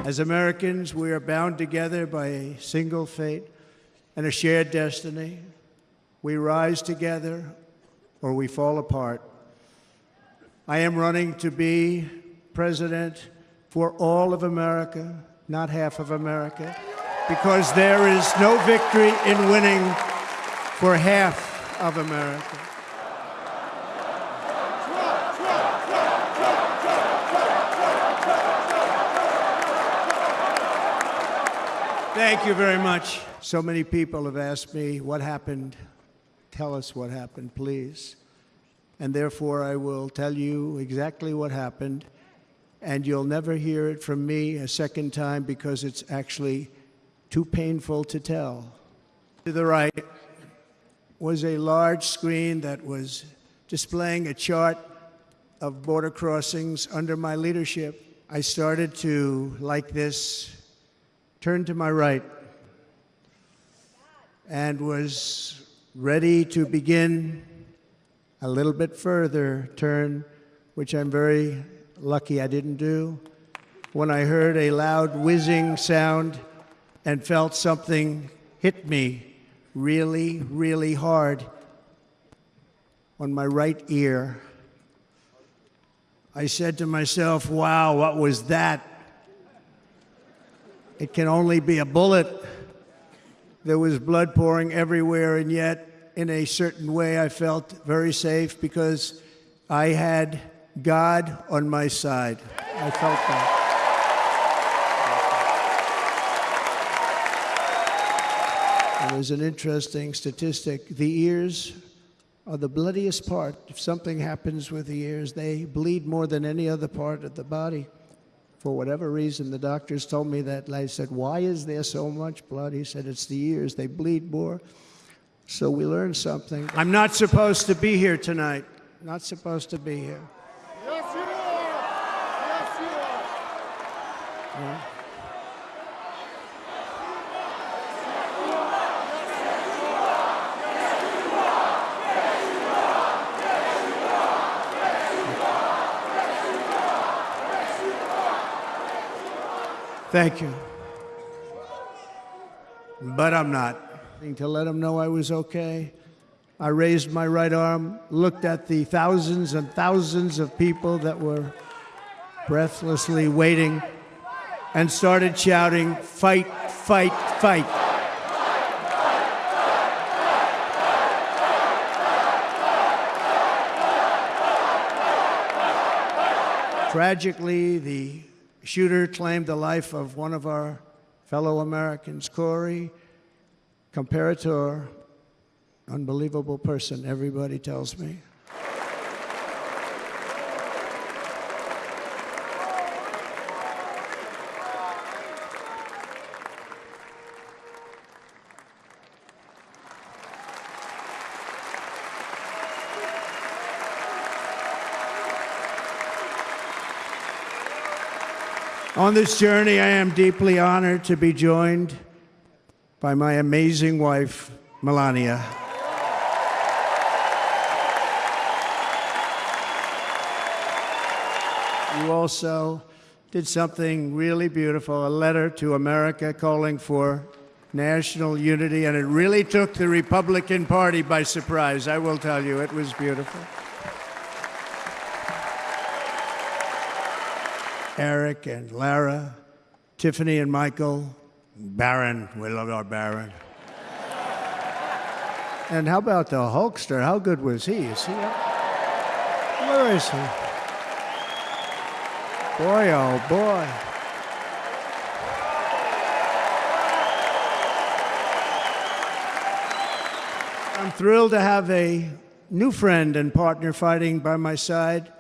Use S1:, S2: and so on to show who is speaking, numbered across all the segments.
S1: As Americans, we are bound together by a single fate and a shared destiny. We rise together or we fall apart. I am running to be president for all of America, not half of America, because there is no victory in winning for half of America. Thank you very much. So many people have asked me what happened. Tell us what happened, please. And therefore, I will tell you exactly what happened. And you'll never hear it from me a second time because it's actually too painful to tell. To the right was a large screen that was displaying a chart of border crossings under my leadership. I started to, like this, turn to my right and was ready to begin a little bit further turn, which I'm very lucky I didn't do, when I heard a loud whizzing sound and felt something hit me really, really hard on my right ear. I said to myself, wow, what was that? It can only be a bullet. There was blood pouring everywhere, and yet, in a certain way, I felt very safe because I had God on my side. I felt that. And there's an interesting statistic. The ears are the bloodiest part. If something happens with the ears, they bleed more than any other part of the body. For whatever reason, the doctors told me that. I said, why is there so much blood? He said, it's the ears. They bleed more. So we learned something. I'm not supposed to be here tonight. Not supposed to be here.
S2: Yes, you are. Yes, you are.
S1: Yeah. Thank you. But I'm not. To let them know I was okay, I raised my right arm, looked at the thousands and thousands of people that were breathlessly waiting, and started shouting, fight, fight, fight. Tragically, the shooter claimed the life of one of our fellow Americans, Corey Comparator, unbelievable person, everybody tells me. On this journey, I am deeply honored to be joined by my amazing wife, Melania. You also did something really beautiful, a letter to America calling for national unity, and it really took the Republican Party by surprise. I will tell you, it was beautiful. Eric and Lara, Tiffany and Michael, Barron, we love our Barron. And how about the Hulkster? How good was he? Is he up? Where is he? Boy, oh boy. I'm thrilled to have a new friend and partner fighting by my side.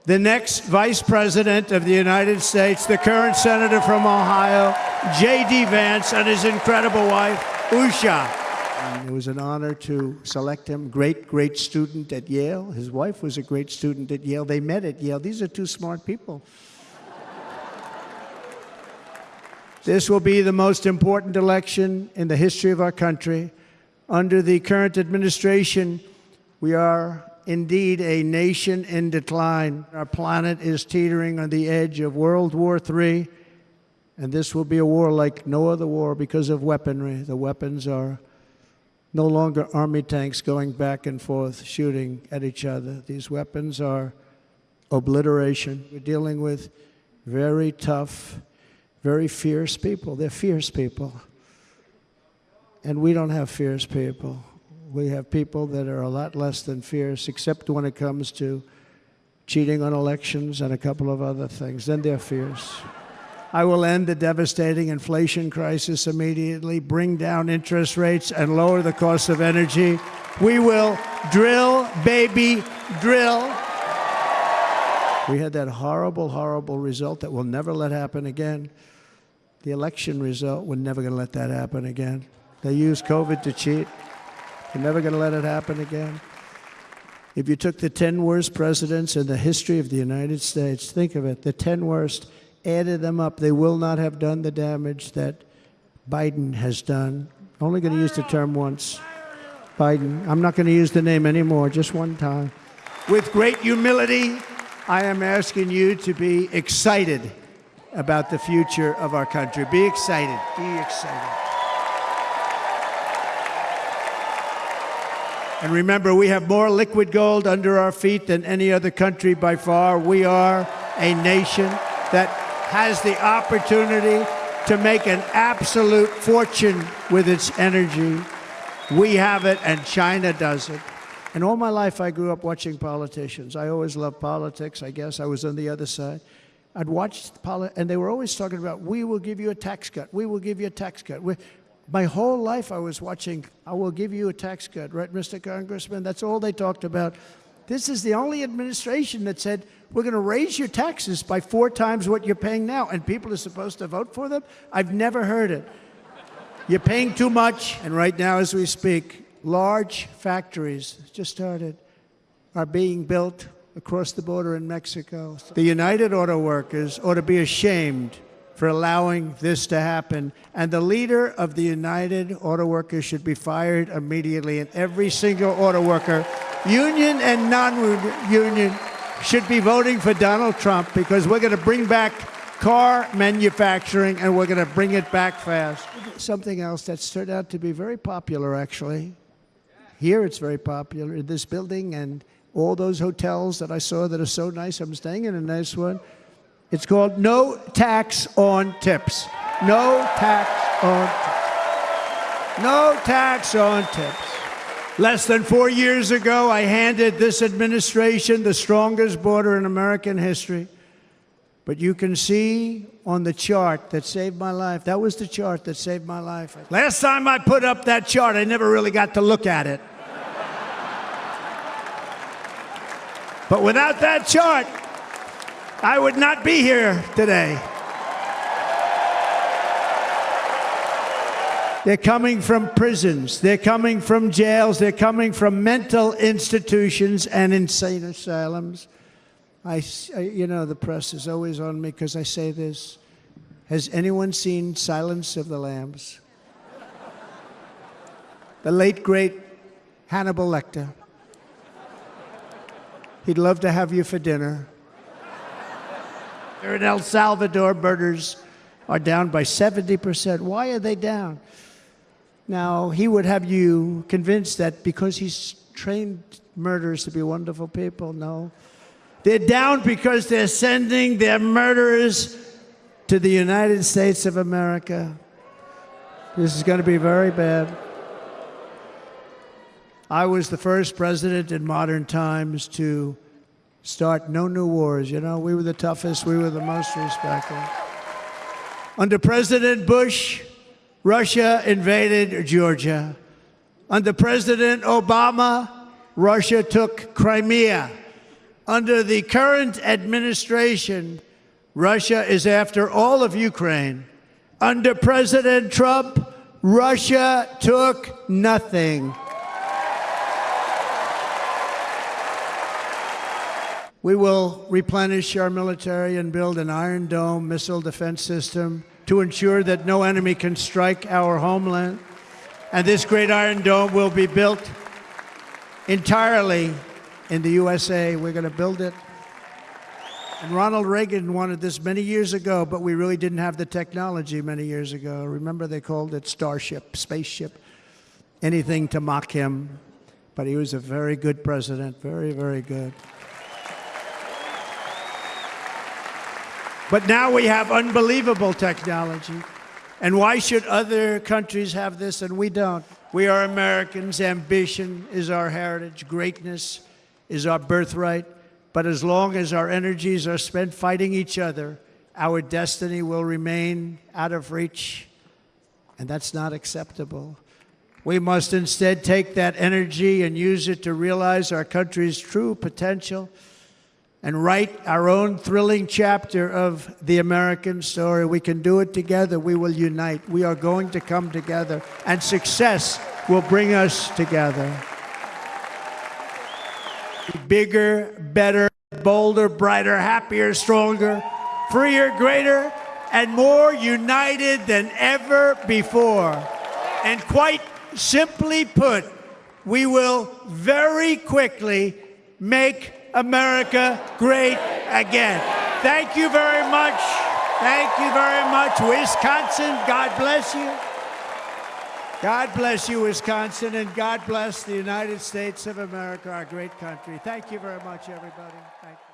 S1: The next Vice President of the United States, the current Senator from Ohio, J.D. Vance, and his incredible wife, Usha. And it was an honor to select him. Great, great student at Yale. His wife was a great student at Yale. They met at Yale. These are two smart people. This will be the most important election in the history of our country. Under the current administration, we are indeed a nation in decline. Our planet is teetering on the edge of World War III And this will be a war like no other war because of weaponry. The weapons are no longer army tanks going back and forth shooting at each other. These weapons are obliteration. We're dealing with very tough, very fierce people. They're fierce people. And we don't have fierce people. We have people that are a lot less than fierce, except when it comes to cheating on elections and a couple of other things. Then they're fierce. I will end the devastating inflation crisis immediately, bring down interest rates, and lower the cost of energy. We will drill, baby, drill. We had that horrible, horrible result that we'll never let happen again. The election result, we're never going to let that happen again. They used COVID to cheat. We're never going to let it happen again. If you took the 10 worst presidents in the history of the United States, think of it, the 10 worst, added them up, they will not have done the damage that Biden has done. Only going to use the term once. Biden. I'm not going to use the name anymore, just one time. With great humility, I am asking you to be excited about the future of our country. Be excited. Be excited. And remember, we have more liquid gold under our feet than any other country by far. We are a nation that has the opportunity to make an absolute fortune with its energy. We have it, and China doesn't. And all my life, I grew up watching politicians. I always loved politics, I guess. I was on the other side. I'd watch and they were always talking about, we will give you a tax cut. We will give you a tax cut. My whole life, I was watching, I will give you a tax cut, right, Mr. Congressman? That's all they talked about. This is the only administration that said, we're going to raise your taxes by 4 times what you're paying now, and people are supposed to vote for them? I've never heard it. You're paying too much, and right now as we speak, large factories, just started, are being built across the border in Mexico. The United Auto Workers ought to be ashamed for allowing this to happen, and the leader of the United Auto Workers should be fired immediately, and every single auto worker, union and non-union, should be voting for Donald Trump, because we're going to bring back car manufacturing, and we're going to bring it back fast. Something else that's turned out to be very popular, actually. Here it's very popular, in this building and all those hotels that I saw that are so nice. I'm staying in a nice one. It's called No Tax on Tips. No tax on tips. No tax on tips. Less than 4 years ago, I handed this administration the strongest border in American history. But you can see on the chart that saved my life, that was the chart that saved my life. Last time I put up that chart, I never really got to look at it. But without that chart, I would not be here today. They're coming from prisons. They're coming from jails. They're coming from mental institutions and insane asylums. You know, the press is always on me because I say this. Has anyone seen Silence of the Lambs? The late, great Hannibal Lecter. He'd love to have you for dinner. Here in El Salvador, murders are down by 70%. Why are they down? Now, he would have you convinced that because he's trained murderers to be wonderful people. No. They're down because they're sending their murderers to the United States of America. This is going to be very bad. I was the first president in modern times to start no new wars. You know, we were the toughest. We were the most respected. Under President Bush, Russia invaded Georgia. Under President Obama, Russia took Crimea. Under the current administration, Russia is after all of Ukraine. Under President Trump, Russia took nothing. We will replenish our military and build an Iron Dome missile defense system to ensure that no enemy can strike our homeland. And this great Iron Dome will be built entirely in the USA. We're going to build it And Ronald Reagan wanted this many years ago, but we really didn't have the technology many years ago. Remember, they called it Starship, spaceship, anything to mock him. But he was a very good president, very, very good. But now we have unbelievable technology. And why should other countries have this and we don't? We are Americans. Ambition is our heritage. Greatness is our birthright. But as long as our energies are spent fighting each other, our destiny will remain out of reach. And that's not acceptable. We must instead take that energy and use it to realize our country's true potential and write our own thrilling chapter of the American story. We can do it together. We will unite. We are going to come together, and success will bring us together. Bigger, better, bolder, brighter, happier, stronger, freer, greater, and more united than ever before. And quite simply put, we will very quickly make America great again. Thank you very much. Thank you very much, Wisconsin. God bless you. God bless you, Wisconsin, and God bless the United States of America, our great country. Thank you very much, everybody. Thank you.